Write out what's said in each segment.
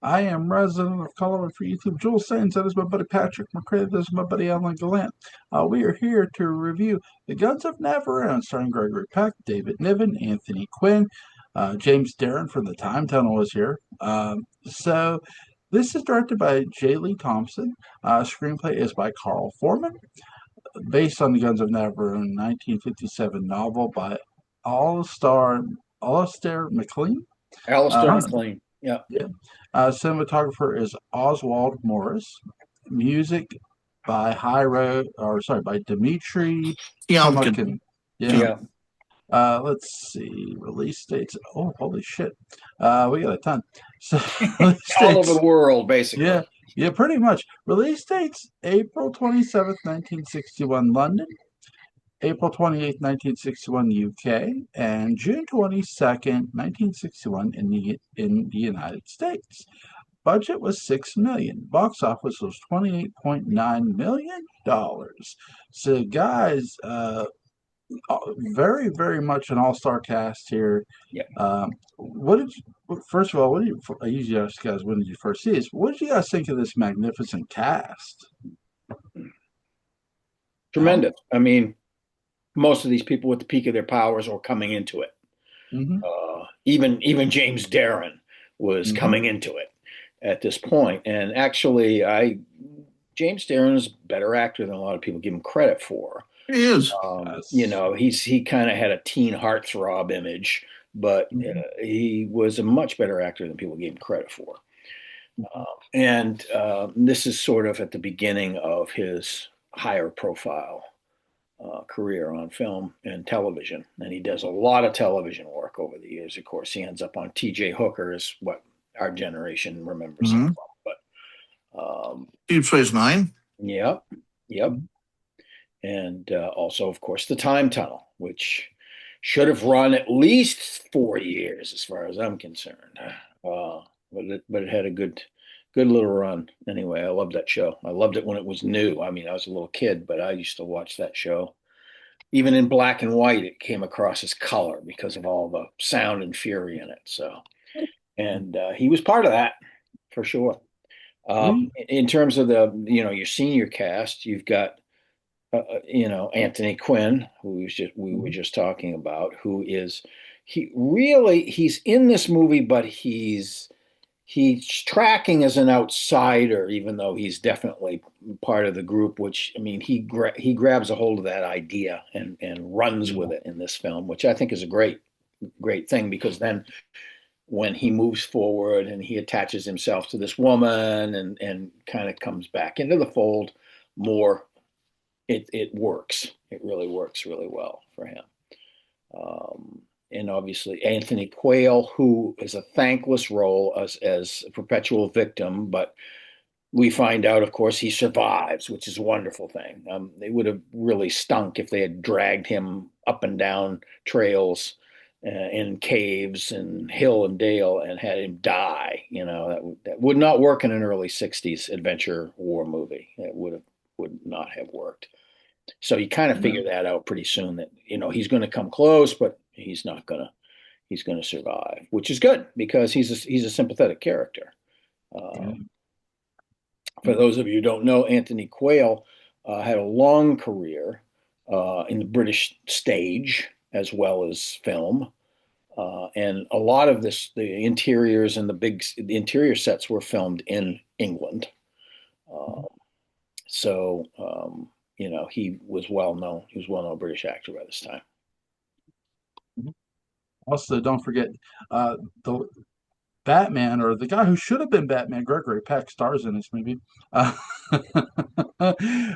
I am resident of Colorado for YouTube. Joel Sains, that is my buddy Patrick McCray, that is my buddy Alan Gallant. We are here to review The Guns of Navarone, starring Gregory Peck, David Niven, Anthony Quinn, James Darren from the Time Tunnel is here. This is directed by J. Lee Thompson. Screenplay is by Carl Foreman, based on The Guns of Navarone, 1957 novel by Alistair MacLean. Alistair Uh, McLean. Yeah. yeah. Cinematographer is Oswald Morris. Music by by Dmitri Youngkin. Tomakin. Yeah. Yeah. Let's see. Release dates. Oh, holy shit. We got a ton. So release All over dates. the world, basically. Yeah. Yeah, pretty much. Release dates April 27th, 1961, London. April 28th, 1961, UK, and June 22nd, 1961, in the United States. Budget was $6 million. Box office was $28.9 million. So, guys, very, very much an all-star cast here. Yeah. What did you? First of all, what did you? I usually ask you guys when did you first see this? What did you guys think of this magnificent cast? Alan? Tremendous. I mean, most of these people at the peak of their powers were coming into it. Mm-hmm. Even James Darren was Mm-hmm. coming into it at this point. And actually, I James Darren is a better actor than a lot of people give him credit for. He is. Yes. He kind of had a teen heartthrob image, but Mm-hmm. he was a much better actor than people gave him credit for. And this is sort of at the beginning of his higher profile career on film and television. And he does a lot of television work over the years. Of course, he ends up on TJ Hooker, is what our generation remembers him Mm-hmm. from. But Deep Space Nine. yep, yep. And also, of course, the Time Tunnel, which should have run at least 4 years, as far as I'm concerned. But it had a good little run. Anyway, I loved that show. I loved it when it was new. I mean, I was a little kid, but I used to watch that show. Even in black and white, it came across as color because of all the sound and fury in it. So, and he was part of that for sure. We In terms of your senior cast, you've got Anthony Quinn, we were just talking about, who is he's in this movie, but he's tracking as an outsider, even though he's definitely part of the group. Which, I mean, he grabs a hold of that idea and runs with it in this film, which I think is a great thing, because then when he moves forward and he attaches himself to this woman and kind of comes back into the fold more, it works. It really works really well for him. And obviously Anthony Quayle, who is a thankless role as a perpetual victim, but we find out, of course, he survives, which is a wonderful thing. They would have really stunk if they had dragged him up and down trails in caves and hill and dale and had him die. That would not work in an early '60s adventure war movie. It would not have worked. So you kind of No. figure that out pretty soon, that he's going to come close, but he's going to survive, which is good because he's a sympathetic character. Yeah. For those of you who don't know, Anthony Quayle had a long career in the British stage as well as film. And a lot of the interiors and the interior sets were filmed in England. So, he was well known. He was a well known British actor by this time. Also, don't forget the Batman, or the guy who should have been Batman, Gregory Peck, stars in this movie. Uh, Would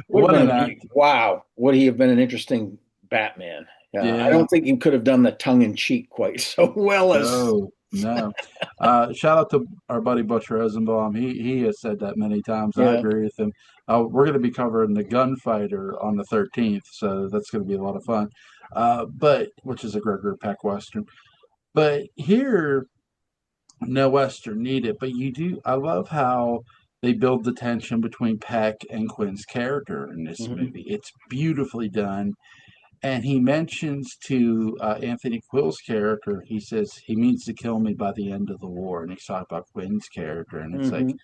what have an been act! wow. Would he have been an interesting Batman? I Yeah, don't think he could have done the tongue in cheek quite so well as. no, no. Shout out to our buddy Butch Rosenbaum. He has said that many times. I Yeah. agree with him. We're going to be covering The Gunfighter on the 13th, so that's going to be a lot of fun. But which is a Gregory Peck Western. But here, no Western needed, but you do. I love how they build the tension between Peck and Quinn's character in this Mhm. movie. It's beautifully done. and he mentions to Anthony Quill's character, he says he means to kill me by the end of the war, and he's talking about Quinn's character, and it's like Hmm.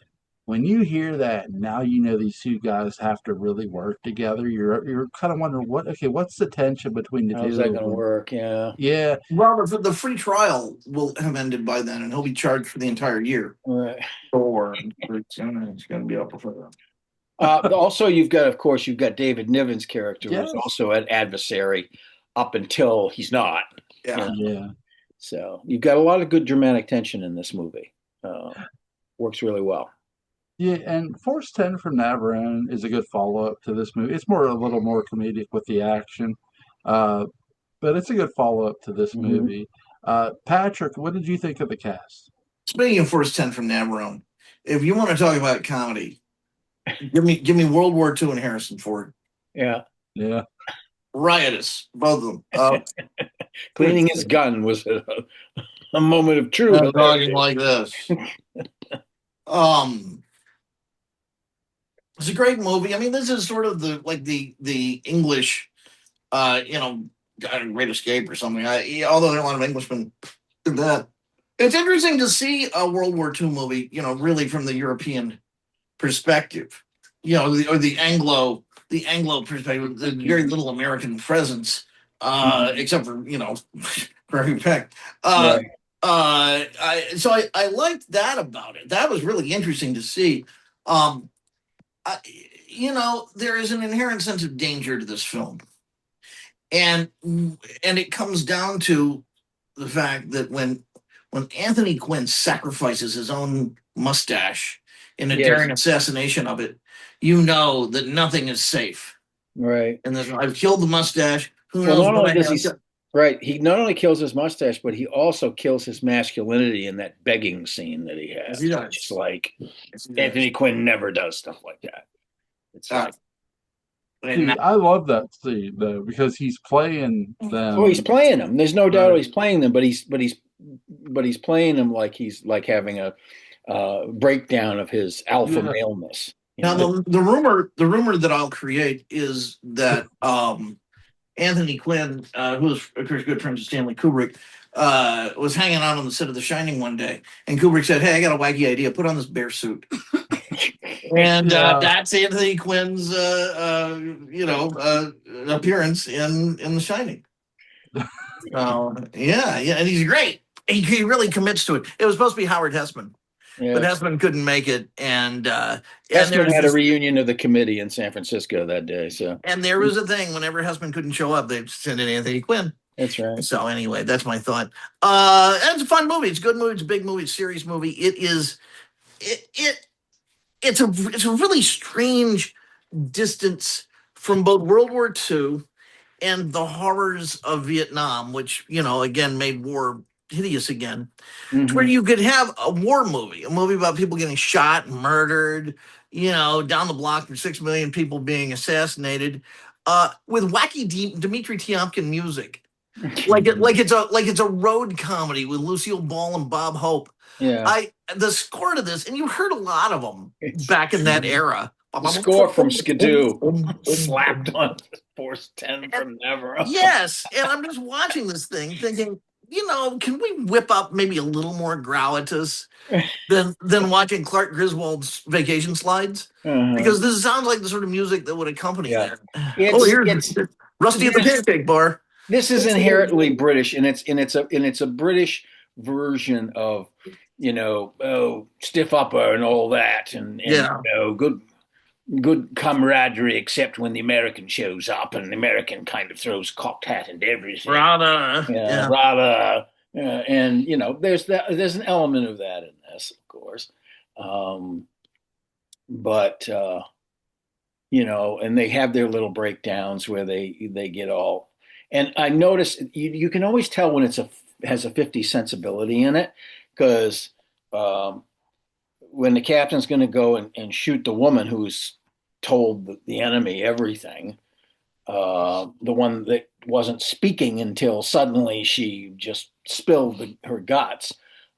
when you hear that, now you know these two guys have to really work together. You're kind of wondering what's the tension between the How's two that of going to them? work? Yeah. Yeah, Well, the free trial will have ended by then, and he'll be charged for the entire year. Right. Or it's gonna be up for them. Also, of course, you've got David Niven's character, who's yes, also an adversary up until he's not. You Yeah. know? yeah. So you've got a lot of good dramatic tension in this movie. Works really well. Yeah, and Force 10 from Navarone is a good follow-up to this movie. It's a little more comedic with the action, uh, but it's a good follow-up to this Hmm. movie. Patrick, what did you think of the cast? Speaking of First 10 from Navarone, if you want to talk about comedy, give me World War II and Harrison Ford. Yeah. Yeah, Riotous, both of them. Cleaning his gun was a moment of true Talking hilarity. like this. Um, it's a great movie. I mean, this is sort of the English, Great Escape or something. Although there are a lot of Englishmen in that. It's interesting to see a World War II movie, really from the European perspective, or the Anglo perspective. There's very little American presence, except for Prairie Peck. Right. I liked that about it. That was really interesting to see. Um, I, there is an inherent sense of danger to this film, and it comes down to the fact that when Anthony Quinn sacrifices his own mustache in a Yes. daring assassination of it, you know that nothing is safe. Right. And then I've killed the mustache. Who Well, knows not what only I does have? he, right, he not only kills his mustache, but he also kills his masculinity in that begging scene that he has. Yes, he does. Which is like Yes, he does. Anthony Quinn never does stuff like that. It's like, see, I love that scene though because he's playing them. oh, he's playing them. There's no doubt Right. he's playing them, but he's playing them like he's like having a breakdown of his alpha Yeah. maleness. Now the rumor that I'll create is that Anthony Quinn, who was of course good friends with Stanley Kubrick, was hanging out on the set of The Shining one day, and Kubrick said, "Hey, I got a wacky idea. Put on this bear suit." And that's Anthony Quinn's, appearance in The Shining. Yeah, and he's great. He really commits to it. It was supposed to be Howard Hessman, but Hessman couldn't make it, and Hessman had a reunion of the committee in San Francisco that day. So, and there was a thing whenever Hessman couldn't show up, they'd send in Anthony Quinn. that's right. So anyway, that's my thought. It's a fun movie. It's a good movie. It's a big movie. It's a serious movie. It's a really strange distance from both World War II and the horrors of Vietnam, which again made war hideous again. Mhm. To where you could have a war movie, a movie about people getting shot, murdered, down the block, for 6 million people being assassinated, with wacky Dmitry Tiomkin music. Like it's a road comedy with Lucille Ball and Bob Hope. Yeah. The score to this, and you heard a lot of them back in that era. The score from Skidoo slapped on Force 10 from Navarone. Yes, and I'm just watching this thing thinking, can we whip up maybe a little more gratuitous than watching Clark Griswold's Vacation Slides? Because this sounds like the sort of music that would accompany that. Here's Rusty at the Pancake Bar. This is inherently British, and it's a British version of stiff upper and all that, and good camaraderie, except when the American shows up, and the American kind of throws cocked hat and everything. And there's an element of that in this, of course, but and they have their little breakdowns where they get all. And I notice you can always tell when has a 50s sensibility in it, because when the captain's going to go and shoot the woman who's told the enemy everything, the one that wasn't speaking until suddenly she just spilled her guts,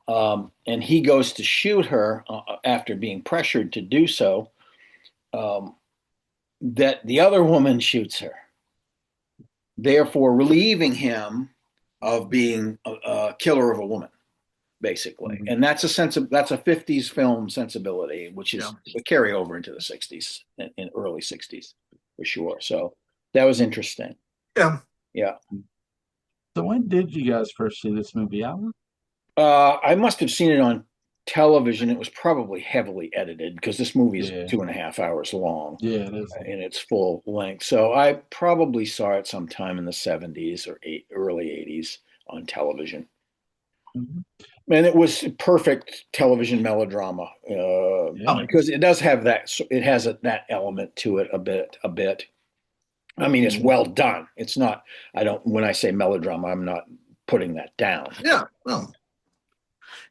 and he goes to shoot her after being pressured to do so, that the other woman shoots her. therefore relieving him of being a killer of a woman, basically. Mhm. And that's that's a 50s film sensibility, which is Yeah. a carry over into the 60s and early 60s for sure. So that was interesting. Yeah. Yeah. So when did you guys first see this movie, Alan? I must have seen it on television. It was probably heavily edited because this movie is Yeah. 2.5 hours long Yeah, it is. in its full length. So I probably saw it sometime in the 70s or early 80s on television. Mhm. And it was perfect television melodrama Yeah. because it does have that. It has that element to it a bit. I mean, it's well done. It's not. I don't. When I say melodrama, I'm not putting that down. Yeah. Well,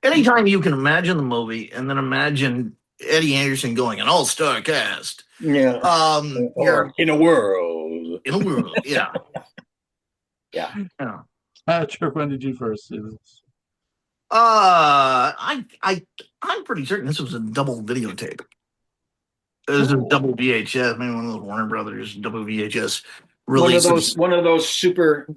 anytime you can imagine the movie and then imagine Eddie Anderson going an all-star cast, Yeah. you're In a world. in a world. Yeah. Yeah. Yeah. Patrick, when did you first see this? I'm pretty certain this was a double videotape. It was a double VHS, maybe one of those Warner Brothers double VHS releases. One of those super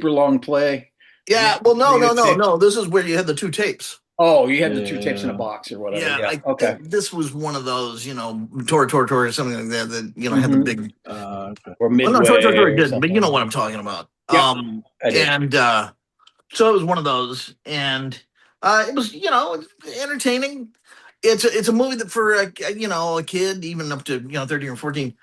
long play. Yeah. Well, no. This is where you had the two tapes. Oh, you had the two tapes in a box or whatever. Yeah. Yeah. I Okay. think this was one of those, Tor or something like that. That had the big. Okay. Or Midway. Well, no, Tor or didn't, something. but you know what I'm talking about. Yeah, I did. And so it was one of those, and it was entertaining. It's a movie that for a kid even up to 13 or 14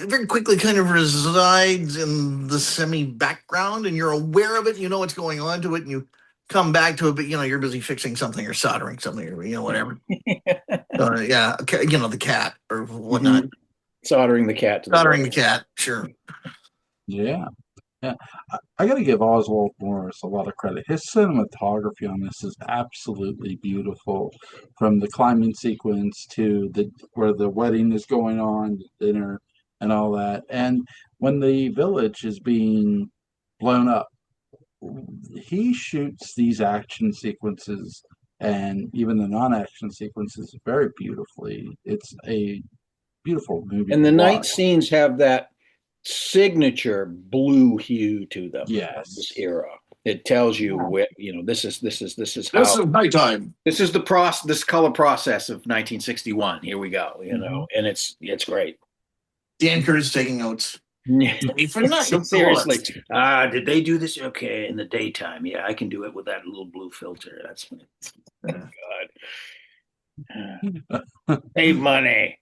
very quickly kind of resides in the semi background, and you're aware of it. You know what's going on to it, and you come back to it, but you're busy fixing something or soldering something or whatever. Yeah, the cat or whatnot. Soldering the cat. Soldering the cat, sure. Yeah. Yeah, I got to give Oswald Morris a lot of credit. His cinematography on this is absolutely beautiful, from the climbing sequence to where the wedding is going on, the dinner, and all that. And when the village is being blown up, he shoots these action sequences and even the non-action sequences very beautifully. It's a beautiful movie. And the to night watch. scenes have that signature blue hue to them. Yes. This era. It tells you where this is how This is nighttime. This is this color process of 1961. Here we go. And it's great. Dan Curtis taking notes. For night. Seriously. Did they do this? Okay, in the daytime. Yeah, I can do it with that little blue filter. That's God. Save money.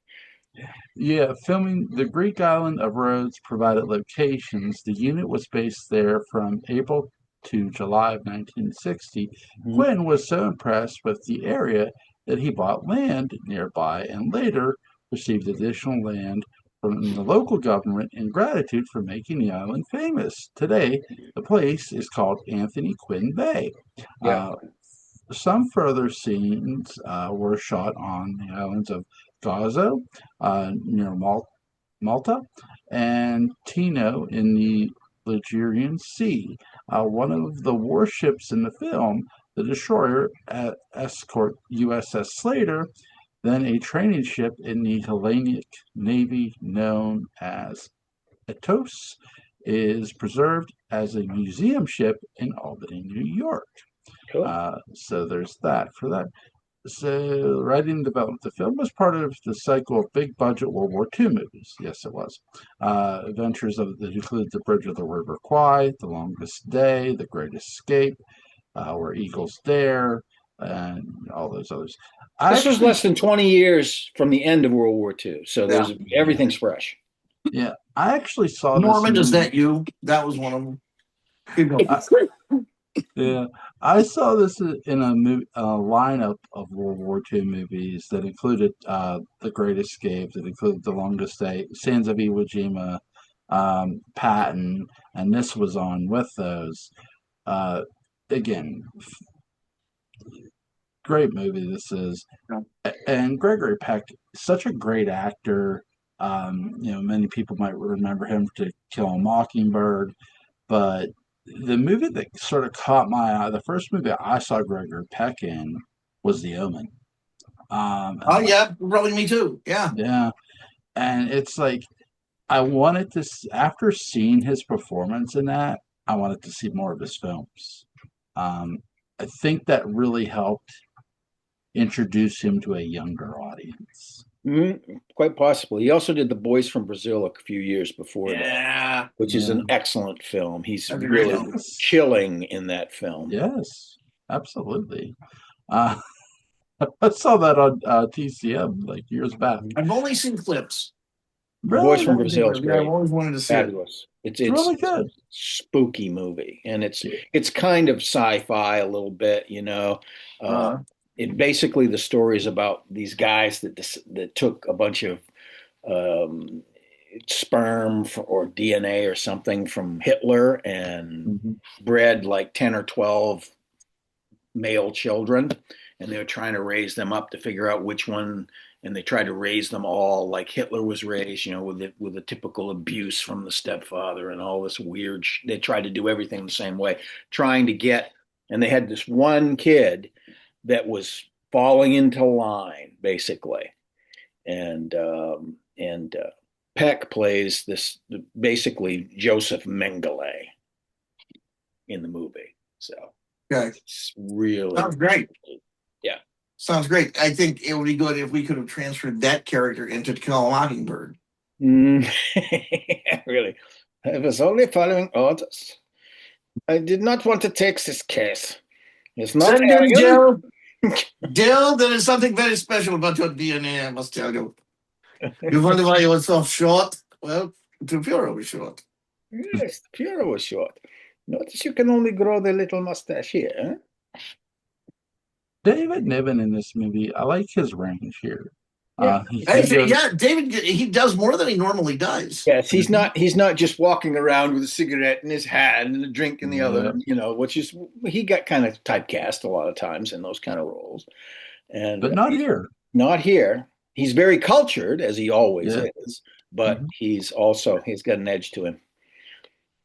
Yeah, filming the Greek island of Rhodes provided locations. The unit was based there from April to July of 1960. Quinn was so impressed with the area that he bought land nearby and later received additional land from the local government in gratitude for making the island famous. Today, the place is called Anthony Quinn Bay. Yeah. Some further scenes were shot on the islands of Gozo near Malta and Tino in the Ligurian Sea. One of the warships in the film, the destroyer escort USS Slater, then a training ship in the Hellenic Navy known as Atos, is preserved as a museum ship in Albany, New York. Cool. So there's that for that. So, writing and development. The film was part of the cycle of big budget World War II movies. Yes, it was. Adventures that included The Bridge of the River Kwai, The Longest Day, The Great Escape, Where Eagles Dare, and all those others. This was less than 20 years from the end of World War II, so everything's fresh. Yeah, I actually saw Norman, this. is that you? That was one of them. Yeah, I saw this in a lineup of World War II movies that included The Great Escape, that included The Longest Day, Sands of Iwo Jima, Patton, and this was on with those. Again, great movie this is. And Gregory Peck, such a great actor. Many people might remember him to Kill a Mockingbird, but the movie that sort of caught my eye, the first movie I saw Gregory Peck in was The Omen. Yeah, probably me too. Yeah. Yeah. And it's like, I wanted to, after seeing his performance in that, I wanted to see more of his films. Um, I think that really helped introduce him to a younger audience. Quite possibly. He also did The Boys from Brazil a few years before that, Yeah. which is Yeah. an excellent film. He's That's a great really film. Yes. killing in that film. Yes, absolutely. Uh, I saw that on TCM like years back. I've only seen clips. The Boys Really, from Brazil is Yeah, I've great. always wanted to see it. Fabulous. it's really It's a good. spooky movie, and it's kind of sci-fi a little bit, you know. Uh, Uh, it basically the story is about these guys that took a bunch of um, sperm or DNA or something from Hitler and Mhm. bred like 10 or 12 male children, and they were trying to raise them up to figure out which one, and they tried to raise them all like Hitler was raised, you know, with the typical abuse from the stepfather and all this weird they tried to do everything the same way, trying to get, and they had this one kid that was falling into line basically, and Peck plays this basically Joseph Mengele in the movie. So okay. it's really Sounds great. yeah. Sounds great. I think it would be good if we could have transferred that character into To Kill a Mockingbird. Really. I was only following orders. I did not want to take this case. It's not Send in, alien. Jill. Jill, there is something very special about your DNA, I must tell you. You wonder why you were so short? Well, the Fuhrer was short. Yes, the Fuhrer was short. Notice you can only grow the little mustache here. Huh? David Niven in this movie, I like his range here. Yeah. He Actually, goes, yeah, David, he does more than he normally does. Yes, he's not just walking around with a cigarette in his hand and a drink in the other, you know, which is he got kind of typecast a lot of times in those kind of roles. And but not here. not here. He's very cultured, as he always Yeah. is, but Mhm. he's got an edge to him.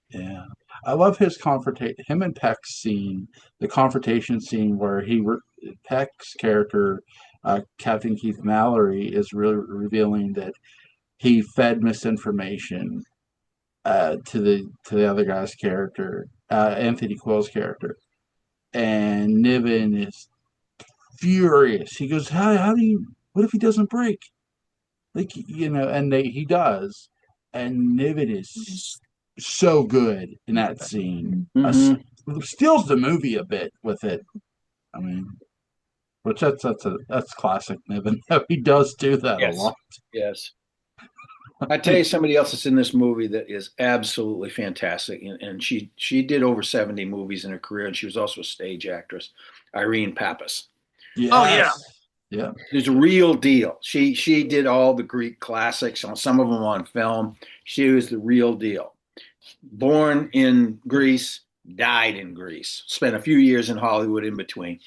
Yeah, I love his confrontation. Him and Peck's scene, the confrontation scene where Peck's character, Captain Keith Mallory, is really revealing that he fed misinformation to the other guy's character, Anthony Quill's character, and Niven is furious. He goes, how do you? What if he doesn't break? Like, you know, and he does, and Niven is so good in that scene. Mhm. Steals the movie a bit with it. I mean, which that's classic Niven. He does do that a Yes, lot. yes. I tell you, somebody else that's in this movie that is absolutely fantastic, and she did over 70 movies in her career, and she was also a stage actress, Irene Pappas. Yes. Oh, yeah. Yeah. There's a real deal. She did all the Greek classics, on some of them on film. She was the real deal. Born in Greece, died in Greece. Spent a few years in Hollywood in between,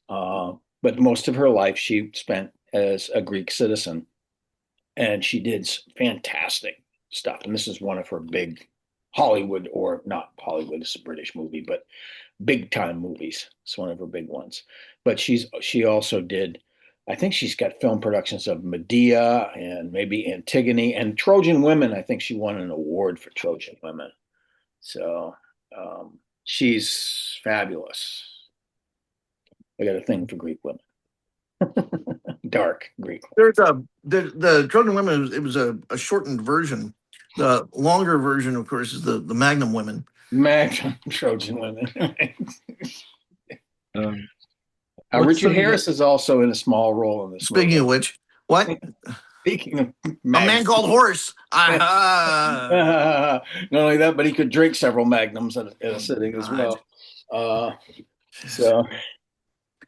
but most of her life she spent as a Greek citizen, and she did fantastic stuff. And this is one of her big Hollywood, or not Hollywood, it's a British movie, but big time movies. It's one of her big ones. But she also did, I think she's got film productions of Medea and maybe Antigone and Trojan Women. I think she won an award for Trojan Women. So she's fabulous. I got a thing for Greek women. Dark Greek. There's the Trojan Women. It was a shortened version. The longer version, of course, is the Magnum Women. Magnum Trojan Women. the- Richard Harris is also in a small role in this Speaking movie. of which, what? Speaking of A man called Horse. Not only that, but he could drink several magnums at a sitting as well. So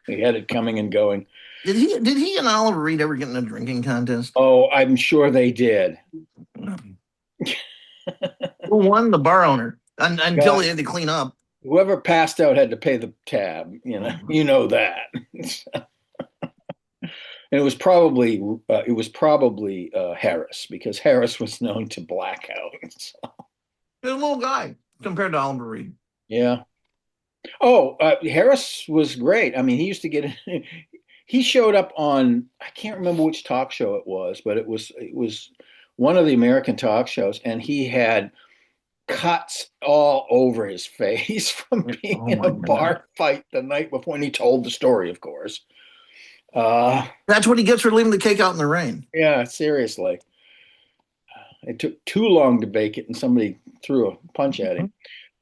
he had it coming and going. Did he and Oliver Reed ever get in a drinking contest? Oh, I'm sure they did. Who won? The bar owner. Until he had to clean up. Whoever passed out had to pay the tab. You know that. And it was probably Harris, because Harris was known to black out. So. He's a little guy compared to Oliver Reed. Yeah. Oh, Harris was great. I mean, he used to get. He showed up on, I can't remember which talk show it was, but it was one of the American talk shows, and he had cuts all over his face from being Oh in my a goodness. bar fight the night before. And he told the story, of course. That's what he gets for leaving the cake out in the rain. Yeah, seriously. It took too long to bake it, and somebody threw a punch at him.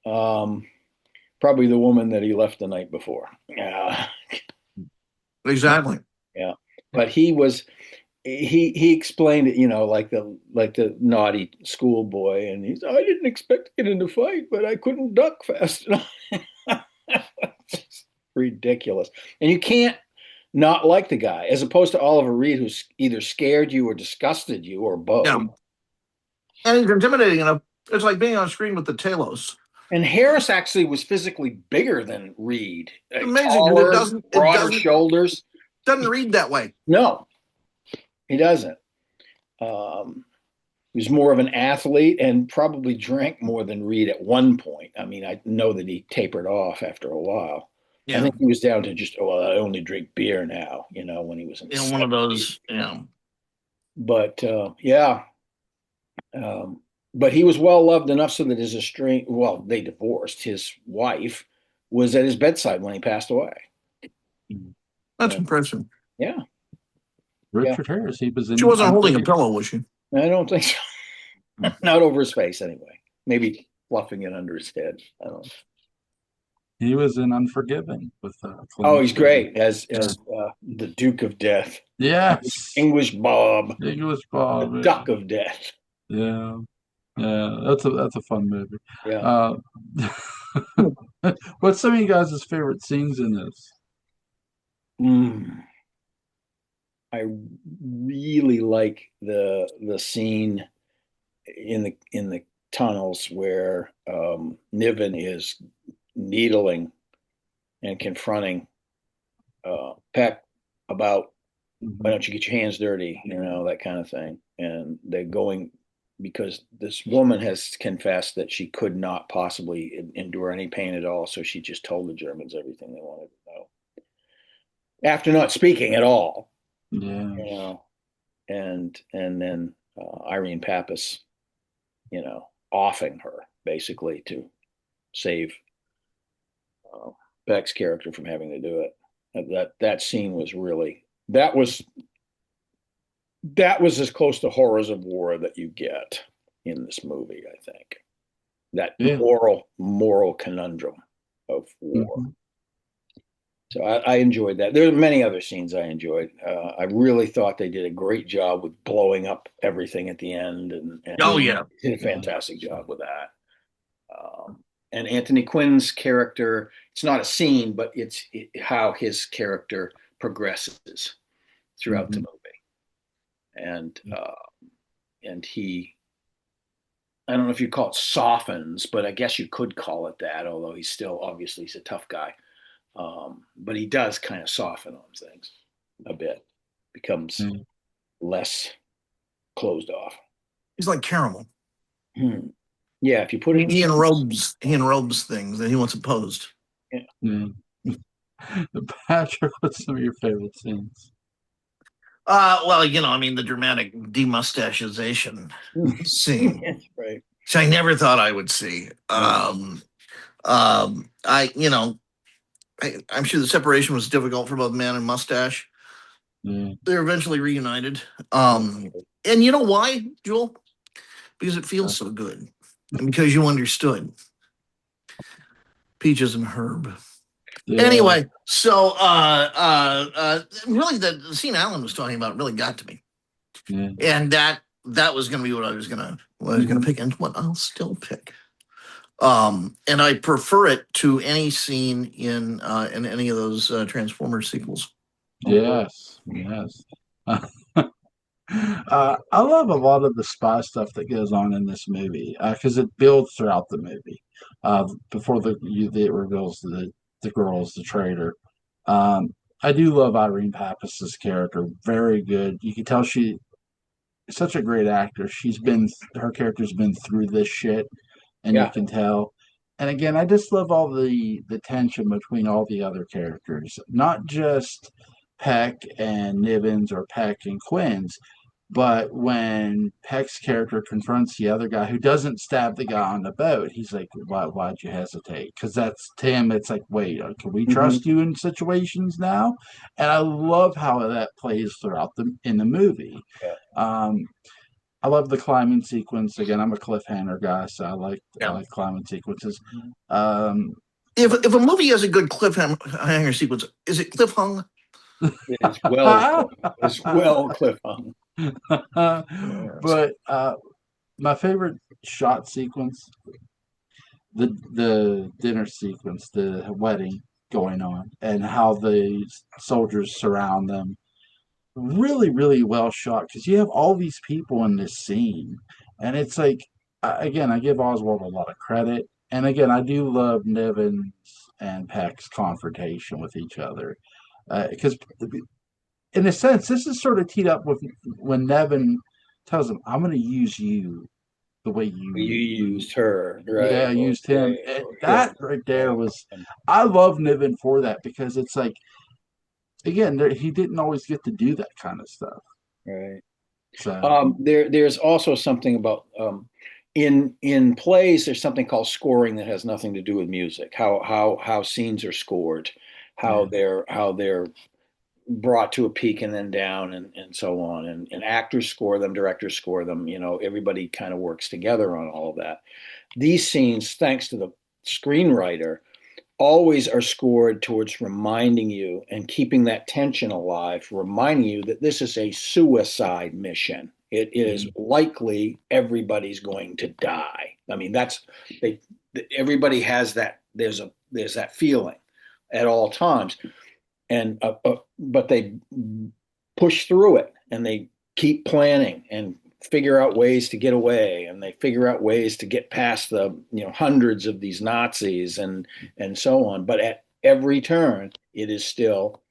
Probably the woman that he left the night before. Yeah, Exactly. yeah. But he explained it, like the naughty schoolboy, and he's, I didn't expect to get in a fight, but I couldn't duck fast enough. Just ridiculous. And you can't not like the guy, as opposed to Oliver Reed, who's either scared you or disgusted you or both. Yeah. And he's intimidating enough. It's like being on screen with the Talos. And Harris actually was physically bigger than Reed. Amazing. Taller, It broader doesn't shoulders. doesn't read that way. No, he doesn't. He was more of an athlete and probably drank more than Reed at one point. I mean, I know that he tapered off after a while. Yeah. I think he was down to just, I only drink beer now, when he was in One of those, But yeah. But he was well loved enough so that his they divorced. His wife was at his bedside when he passed away. That's impressive. Yeah. Richard Harris, he was in. She wasn't holding a pillow, was she? I don't think so. Not over his face, anyway. Maybe fluffing it under his head. I don't know. He was in Unforgiven with. He's great as the Duke of Death. Yes. English Bob. English Bob. The Duck of Death. Yeah. Yeah, that's a fun movie. Yeah. What's some of you guys' favorite scenes in this? I really like the scene in the tunnels where Niven is needling and confronting Peck about why don't you get your hands dirty, that kind of thing. And they're going because this woman has confessed that she could not possibly endure any pain at all, so she just told the Germans everything they wanted to know after not speaking at all. Yeah. And then Irene Pappas, offing her basically to save Beck's character from having to do it. That scene was really that was as close to horrors of war that you get in this movie, I think. That moral conundrum of war. Mm-hmm. So I enjoyed that. There are many other scenes I enjoyed. I really thought they did a great job with blowing up everything at the end. And did a fantastic job with that. And Anthony Quinn's character, it's not a scene, but it's how his character progresses throughout the movie. And he, I don't know if you call it softens, but I guess you could call it that, although he's a tough guy. But he does kind of soften on things a bit, becomes less closed off. He's like caramel. Yeah, if you put it, he enrobes things that he wants opposed. Yeah. Patrick, what's some of your favorite scenes? The dramatic demustachization scene, right? Which I never thought I would see. I'm sure the separation was difficult for both Man and Mustache. They're eventually reunited. And you know why, Joel? Because it feels so good. And because you understood. Peaches and Herb. Yeah. Anyway, so really the scene Alan was talking about really got to me. Yeah. And that was gonna be what I was gonna pick, and what I'll still pick. And I prefer it to any scene in any of those Transformers sequels. Yes. I love a lot of the spy stuff that goes on in this movie because it builds throughout the movie. Before it reveals the girl is the traitor. I do love Irene Pappas's character. Very good. You can tell she's such a great actor. Her character's been through this shit, and you can tell. And again, I just love all the tension between all the other characters, not just Peck and Nivens or Peck and Quinn's, But when Peck's character confronts the other guy who doesn't stab the guy on the boat, he's like, why'd you hesitate? Because that's to him, it's like, wait, can we trust you in situations now? And I love how that plays throughout in the movie. Yeah. I love the climbing sequence. Again, I'm a cliffhanger guy, so I Yeah. like climbing sequences. If a movie has a good cliffhanger sequence, is it cliffhung? It's well, it's well cliffhung. But my favorite shot sequence, the dinner sequence, the wedding going on, and how the soldiers surround them. Really, really well shot because you have all these people in this scene, and it's like, again, I give Oswald a lot of credit, and again, I do love Niven's and Peck's confrontation with each other, because in a sense, this is sort of teed up with when Nevin tells him, "I'm going to use you the way you used her, right? Yeah, used him. That right there was, I love Niven for that because it's like, again, he didn't always get to do that kind of stuff. Right. So there's also something about in plays. There's something called scoring that has nothing to do with music. How scenes are scored, how they're brought to a peak and then down and so on. And actors score them, directors score them. Everybody kind of works together on all of that. These scenes, thanks to the screenwriter, always are scored towards reminding you and keeping that tension alive, reminding you that this is a suicide mission. It is likely everybody's going to die. I mean, everybody has that. There's that feeling at all times, and but they push through it and they keep planning and figure out ways to get away, and they figure out ways to get past the hundreds of these Nazis and so on. But at every turn, it is still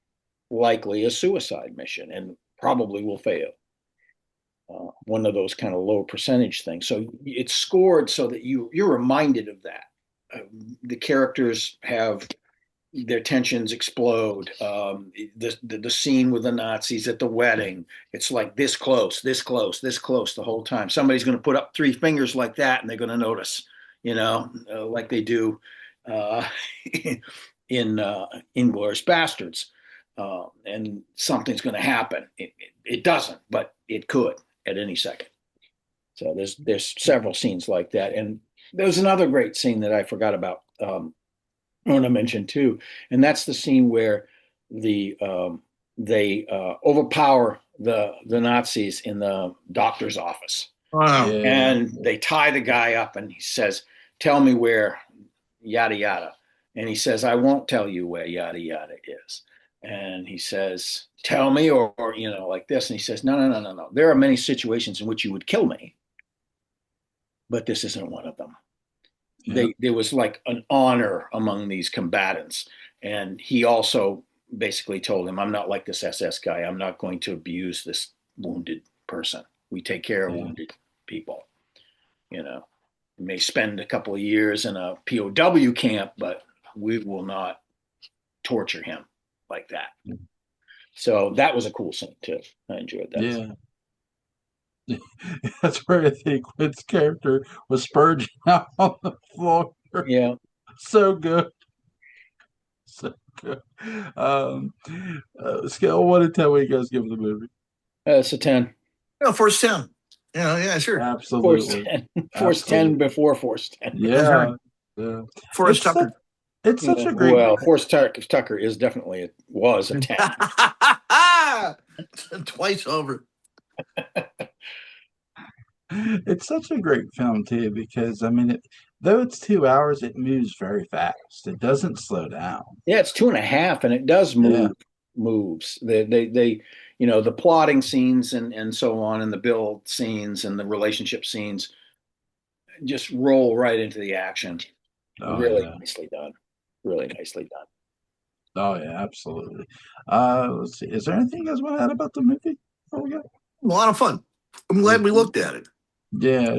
likely a suicide mission and probably will fail. One of those kind of low percentage things. So it's scored so that you're reminded of that. The characters have their tensions explode. The scene with the Nazis at the wedding, it's like this close, this close, this close the whole time. Somebody's going to put up three fingers like that, and they're going to notice, like they do in Inglourious Bastards, and something's going to happen. It doesn't, but it could at any second. So there's several scenes like that, and there's another great scene that I forgot about. I want to mention too, and that's the scene where they overpower the Nazis in the doctor's office. Wow. Yeah. And they tie the guy up, and he says, "Tell me where yada yada," and he says, "I won't tell you where yada yada is." And he says, "Tell me," or like this, and he says, "No. There are many situations in which you would kill me, but this isn't one of them." Yeah. There was like an honor among these combatants. And he also basically told him, "I'm not like this SS guy. I'm not going to abuse this wounded person. We take care of wounded people. You may spend a couple of years in a POW camp, but we will not torture him like that." So that was a cool scene too. I enjoyed that. Yeah. That's where I think Quinn's character was spurging out on the floor. Yeah. So good. So good. Scale 1 to 10, what do you guys give the movie? It's a 10. Force 10. Yeah, sure. Absolutely. Force 10 before Force 10. Yeah. Forrest Tucker. It's such a great. Well, Forrest Tucker is definitely was a 10. Twice over. It's such a great film too, because I mean, though it's 2 hours, it moves very fast. It doesn't slow down. Yeah, it's 2.5, and it does moves. They the plotting scenes and so on, and the build scenes and the relationship scenes just roll right into the action. Really nicely done. Really nicely done. Oh yeah, absolutely. Let's see. Is there anything you guys want to add about the movie? Oh, yeah. A lot of fun. I'm glad we looked at it. Yeah,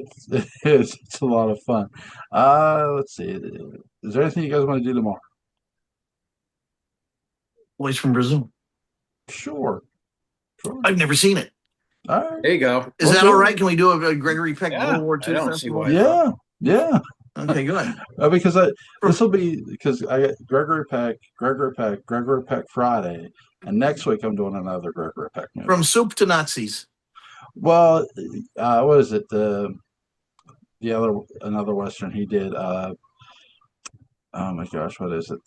it's a lot of fun. Let's see. Is there anything you guys want to do tomorrow? Boys from Brazil. Sure. I've never seen it. All right. There you go. Is Well, that good. all right? Can we do a Gregory Peck Yeah, World War I II don't see festival? why. Yeah, yeah. Okay, good. Because this will be because I got Gregory Peck Friday, and next week I'm doing another Gregory Peck movie. From soup to Nazis. Well, what is it? Another Western he did. Oh my gosh, what is it?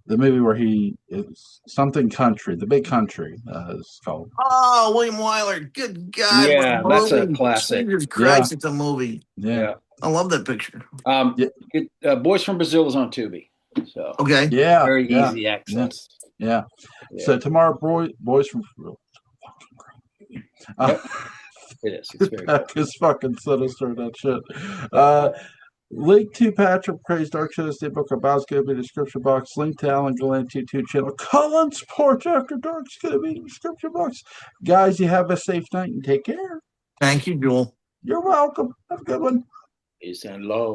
The movie where he is something country, the big country is called. Oh, William Wyler. Good God. Yeah, what a that's a movie. classic. Jesus Christ, it's a movie. Yeah, I love that picture. Boys from Brazil is on Tubi, so Okay. yeah, very yeah, easy access. yeah. So tomorrow, boys from Yep. It is. It's very Peck cool. is fucking sinister. That shit. Link to Patrick McCray's Dark Shadows Day book about is going to be in the description box. Link to Alan Gallant YouTube channel. Colin Sports After Dark is going to be in the description box. Guys, you have a safe night and take care. Thank you, Joel. You're welcome. Have a good one. Peace and love.